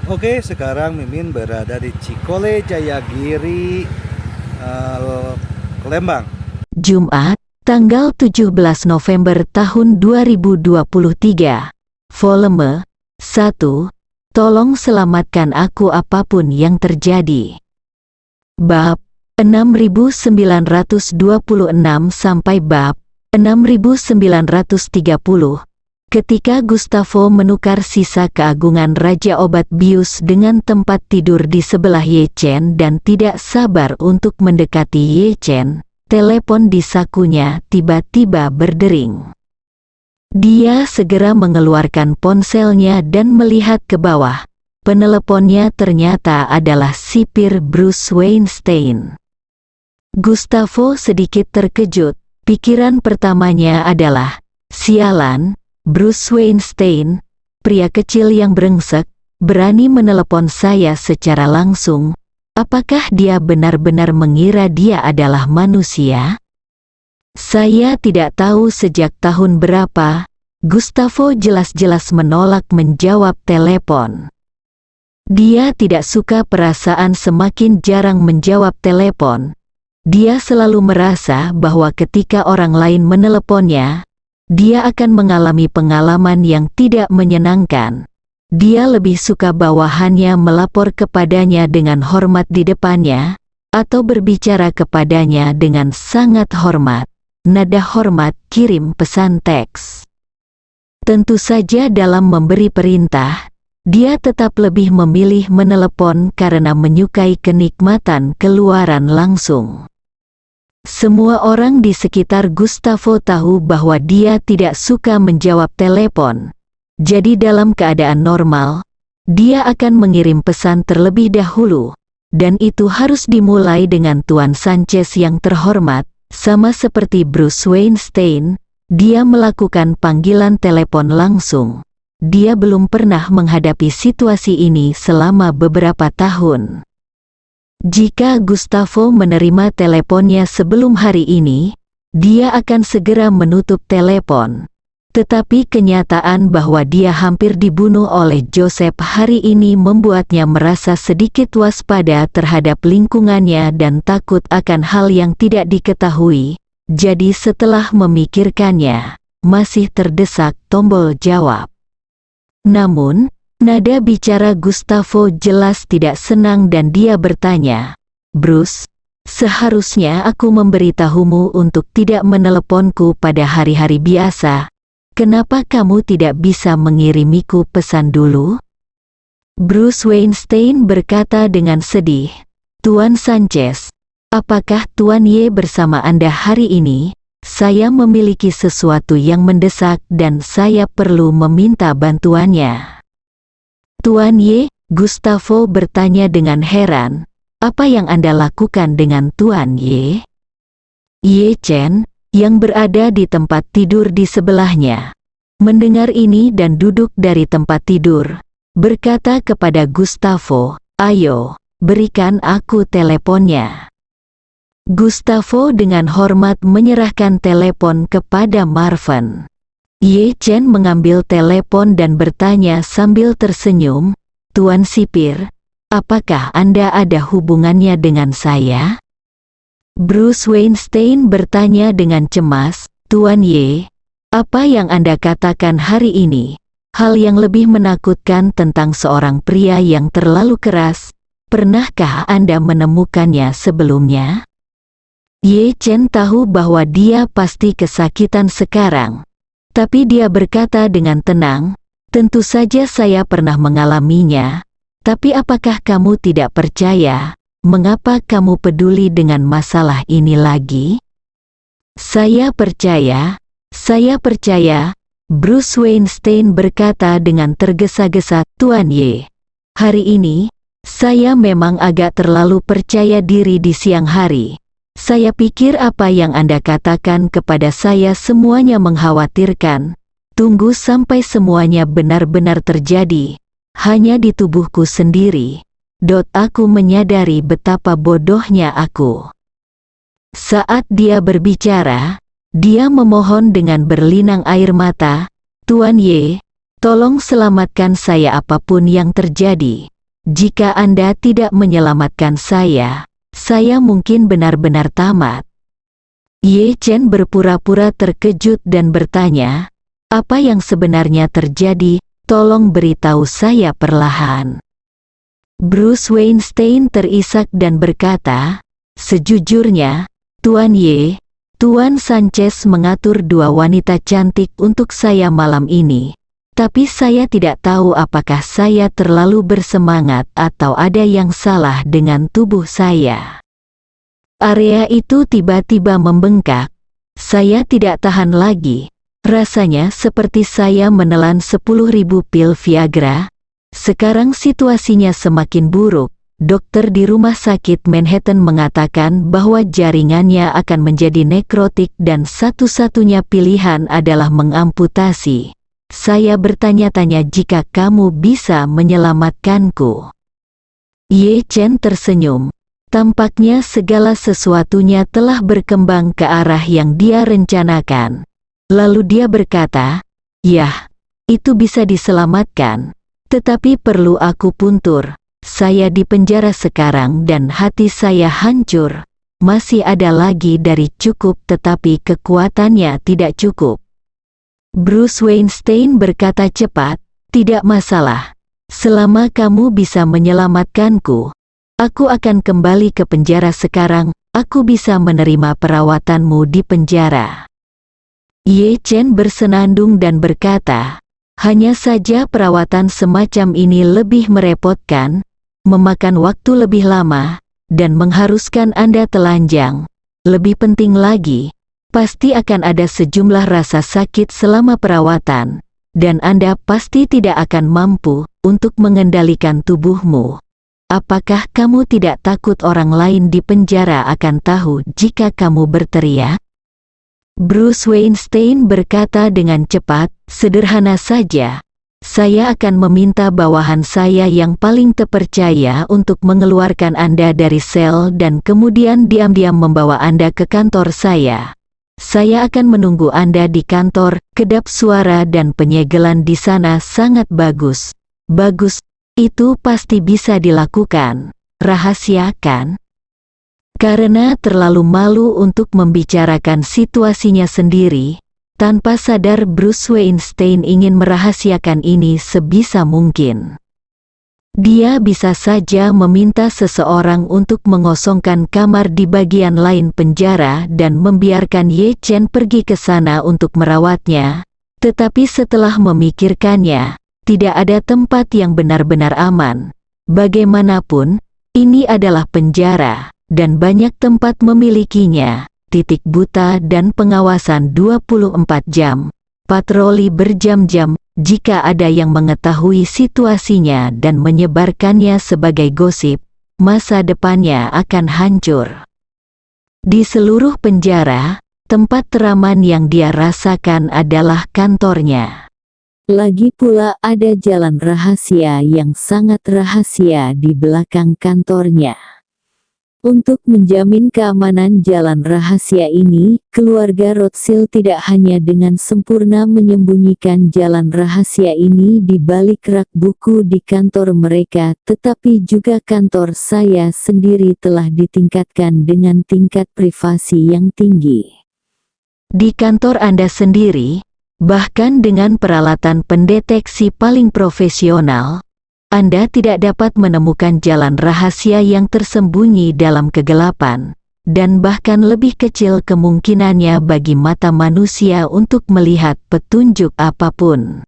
Oke, sekarang Mimin berada di Cikole Jayagiri, Lembang. Jumat, tanggal 17 November tahun 2023. Volume 1. Tolong selamatkan aku apapun yang terjadi. Bab 6926 sampai bab 6930. Ketika Gustavo menukar sisa keagungan Raja Obat Bius dengan tempat tidur di sebelah Ye Chen dan tidak sabar untuk mendekati Ye Chen, telepon di sakunya tiba-tiba berdering. Dia segera mengeluarkan ponselnya dan melihat ke bawah. Peneleponnya ternyata adalah sipir Bruce Weinstein. Gustavo sedikit terkejut. Pikiran pertamanya adalah, sialan, Bruce Weinstein, pria kecil yang brengsek, berani menelepon saya secara langsung. Apakah dia benar-benar mengira dia adalah manusia? Saya tidak tahu sejak tahun berapa. Gustavo jelas-jelas menolak menjawab telepon. Dia tidak suka perasaan semakin jarang menjawab telepon. Dia selalu merasa bahwa ketika orang lain meneleponnya, dia akan mengalami pengalaman yang tidak menyenangkan. Dia lebih suka bawahannya melapor kepadanya dengan hormat di depannya, atau berbicara kepadanya dengan sangat hormat. Nada hormat kirim pesan teks. Tentu saja dalam memberi perintah, dia tetap lebih memilih menelepon karena menyukai kenikmatan keluaran langsung. Semua orang di sekitar Gustavo tahu bahwa dia tidak suka menjawab telepon. Jadi dalam keadaan normal, dia akan mengirim pesan terlebih dahulu, dan itu harus dimulai dengan Tuan Sanchez yang terhormat. Sama seperti Bruce Weinstein, dia melakukan panggilan telepon langsung. Dia belum pernah menghadapi situasi ini selama beberapa tahun. Jika Gustavo menerima teleponnya sebelum hari ini, dia akan segera menutup telepon. Tetapi kenyataan bahwa dia hampir dibunuh oleh Joseph hari ini membuatnya merasa sedikit waspada terhadap lingkungannya dan takut akan hal yang tidak diketahui. Jadi setelah memikirkannya, masih terdesak tombol jawab. Namun, nada bicara Gustavo jelas tidak senang dan dia bertanya, "Bruce, seharusnya aku memberitahumu untuk tidak meneleponku pada hari-hari biasa. Kenapa kamu tidak bisa mengirimiku pesan dulu?" Bruce Weinstein berkata dengan sedih, "Tuan Sanchez, apakah Tuan Ye bersama Anda hari ini? Saya memiliki sesuatu yang mendesak dan saya perlu meminta bantuannya." "Tuan Ye?" Gustavo bertanya dengan heran. "Apa yang Anda lakukan dengan Tuan Ye?" Ye Chen, yang berada di tempat tidur di sebelahnya, mendengar ini dan duduk dari tempat tidur, berkata kepada Gustavo, "Ayo, berikan aku teleponnya." Gustavo dengan hormat menyerahkan telepon kepada Marvin. Ye Chen mengambil telepon dan bertanya sambil tersenyum, "Tuan Sipir, apakah Anda ada hubungannya dengan saya?" Bruce Weinstein bertanya dengan cemas, "Tuan Ye, apa yang Anda katakan hari ini? Hal yang lebih menakutkan tentang seorang pria yang terlalu keras. Pernahkah Anda menemukannya sebelumnya?" Ye Chen tahu bahwa dia pasti kesakitan sekarang. Tapi dia berkata dengan tenang, "Tentu saja saya pernah mengalaminya. Tapi apakah kamu tidak percaya? Mengapa kamu peduli dengan masalah ini lagi?" Saya percaya, Bruce Weinstein berkata dengan tergesa-gesa, "Tuan Ye, hari ini, saya memang agak terlalu percaya diri di siang hari. Saya pikir apa yang Anda katakan kepada saya semuanya mengkhawatirkan. Tunggu sampai semuanya benar-benar terjadi. Hanya di tubuhku sendiri. Aku menyadari betapa bodohnya aku." Saat dia berbicara, dia memohon dengan berlinang air mata, "Tuan Ye, tolong selamatkan saya apapun yang terjadi. Jika Anda tidak menyelamatkan saya mungkin benar-benar tamat. Ye Chen berpura-pura terkejut dan bertanya, apa yang sebenarnya terjadi? Tolong beritahu saya perlahan. Bruce Weinstein terisak dan berkata, sejujurnya, Tuan Ye, Tuan Sanchez mengatur dua wanita cantik untuk saya malam ini. Tapi saya tidak tahu apakah saya terlalu bersemangat atau ada yang salah dengan tubuh saya. Area itu tiba-tiba membengkak. Saya tidak tahan lagi. Rasanya seperti saya menelan 10.000 pil Viagra. Sekarang situasinya semakin buruk. Dokter di rumah sakit Manhattan mengatakan bahwa jaringannya akan menjadi nekrotik dan satu-satunya pilihan adalah mengamputasi. Saya bertanya-tanya jika kamu bisa menyelamatkanku. Ye Chen tersenyum. Tampaknya segala sesuatunya telah berkembang ke arah yang dia rencanakan. Lalu dia berkata, "Yah, itu bisa diselamatkan. Tetapi perlu aku puntur. Saya di penjara sekarang dan hati saya hancur. Masih ada lagi dari cukup tetapi kekuatannya tidak cukup." Bruce Weinstein berkata cepat, "Tidak masalah. Selama kamu bisa menyelamatkanku, aku akan kembali ke penjara sekarang. Aku bisa menerima perawatanmu di penjara." Ye Chen bersenandung dan berkata, "Hanya saja perawatan semacam ini lebih merepotkan, memakan waktu lebih lama, dan mengharuskan Anda telanjang. Lebih penting lagi, pasti akan ada sejumlah rasa sakit selama perawatan, dan Anda pasti tidak akan mampu untuk mengendalikan tubuhmu. Apakah kamu tidak takut orang lain di penjara akan tahu jika kamu berteriak?" Bruce Weinstein berkata dengan cepat, "Sederhana saja. Saya akan meminta bawahan saya yang paling terpercaya untuk mengeluarkan Anda dari sel dan kemudian diam-diam membawa Anda ke kantor saya. Saya akan menunggu Anda di kantor." Kedap suara dan penyegelan di sana sangat bagus. "Bagus, itu pasti bisa dilakukan. Rahasia kan?" Karena terlalu malu untuk membicarakan situasinya sendiri, tanpa sadar Bruce Weinstein ingin merahasiakan ini sebisa mungkin. Dia bisa saja meminta seseorang untuk mengosongkan kamar di bagian lain penjara dan membiarkan Ye Chen pergi ke sana untuk merawatnya, tetapi setelah memikirkannya, tidak ada tempat yang benar-benar aman. Bagaimanapun, ini adalah penjara, dan banyak tempat memilikinya, titik buta dan pengawasan 24 jam, patroli berjam-jam. Jika ada yang mengetahui situasinya dan menyebarkannya sebagai gosip, masa depannya akan hancur. Di seluruh penjara, tempat teraman yang dia rasakan adalah kantornya. Lagi pula ada jalan rahasia yang sangat rahasia di belakang kantornya. Untuk menjamin keamanan jalan rahasia ini, keluarga Rothschild tidak hanya dengan sempurna menyembunyikan jalan rahasia ini di balik rak buku di kantor mereka, tetapi juga kantor saya sendiri telah ditingkatkan dengan tingkat privasi yang tinggi. Di kantor Anda sendiri, bahkan dengan peralatan pendeteksi paling profesional, Anda tidak dapat menemukan jalan rahasia yang tersembunyi dalam kegelapan, dan bahkan lebih kecil kemungkinannya bagi mata manusia untuk melihat petunjuk apapun.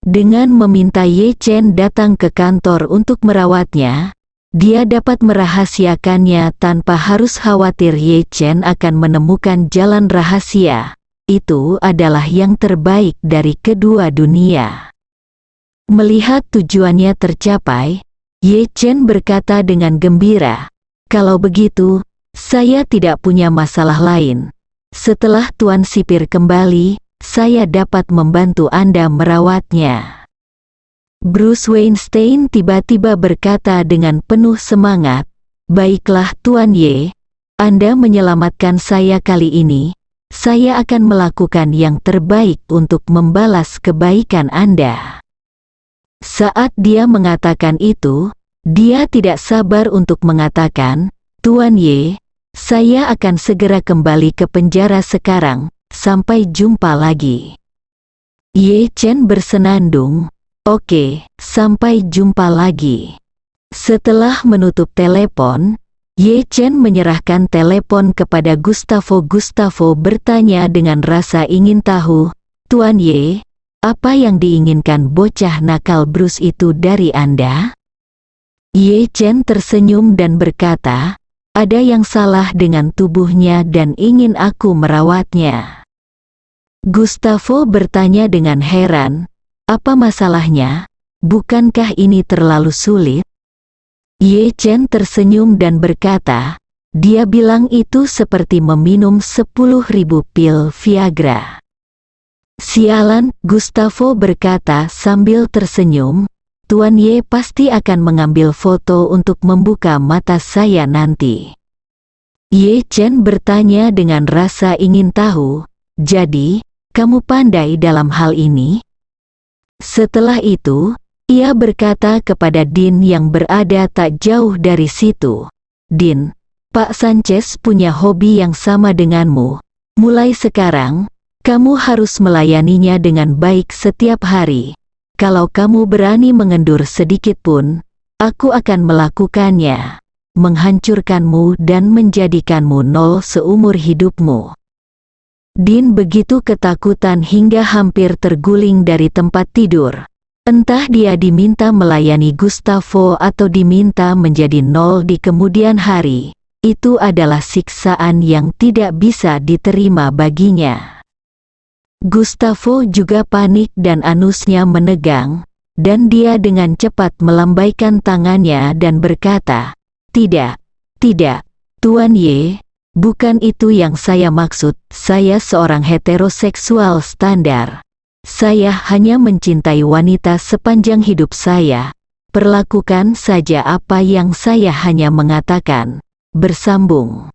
Dengan meminta Ye Chen datang ke kantor untuk merawatnya, dia dapat merahasiakannya tanpa harus khawatir Ye Chen akan menemukan jalan rahasia. Itu adalah yang terbaik dari kedua dunia. Melihat tujuannya tercapai, Ye Chen berkata dengan gembira, "Kalau begitu, saya tidak punya masalah lain. Setelah Tuan Sipir kembali, saya dapat membantu Anda merawatnya." Bruce Weinstein tiba-tiba berkata dengan penuh semangat, "Baiklah Tuan Ye, Anda menyelamatkan saya kali ini. Saya akan melakukan yang terbaik untuk membalas kebaikan Anda." Saat dia mengatakan itu, dia tidak sabar untuk mengatakan, "Tuan Ye, saya akan segera kembali ke penjara sekarang, sampai jumpa lagi." Ye Chen bersenandung, "Oke, sampai jumpa lagi." Setelah menutup telepon, Ye Chen menyerahkan telepon kepada Gustavo. Gustavo bertanya dengan rasa ingin tahu, "Tuan Ye, apa yang diinginkan bocah nakal Bruce itu dari Anda?" Ye Chen tersenyum dan berkata, "Ada yang salah dengan tubuhnya dan ingin aku merawatnya." Gustavo bertanya dengan heran, "Apa masalahnya? Bukankah ini terlalu sulit?" Ye Chen tersenyum dan berkata, "Dia bilang itu seperti meminum 10.000 pil Viagra." "Sialan," Gustavo berkata sambil tersenyum, "Tuan Ye pasti akan mengambil foto untuk membuka mata saya nanti." Ye Chen bertanya dengan rasa ingin tahu, "Jadi, kamu pandai dalam hal ini?" Setelah itu, ia berkata kepada Din yang berada tak jauh dari situ, "Din, Pak Sanchez punya hobi yang sama denganmu. Mulai sekarang, kamu harus melayaninya dengan baik setiap hari. Kalau kamu berani mengendur sedikit pun, aku akan melakukannya, menghancurkanmu dan menjadikanmu nol seumur hidupmu." Din begitu ketakutan hingga hampir terguling dari tempat tidur. Entah dia diminta melayani Gustavo atau diminta menjadi nol di kemudian hari, itu adalah siksaan yang tidak bisa diterima baginya. Gustavo juga panik dan anusnya menegang, dan dia dengan cepat melambaikan tangannya dan berkata, "Tidak, tidak, Tuan Ye, bukan itu yang saya maksud. Saya seorang heteroseksual standar. Saya hanya mencintai wanita sepanjang hidup saya. Perlakukan saja apa yang saya hanya mengatakan." Bersambung.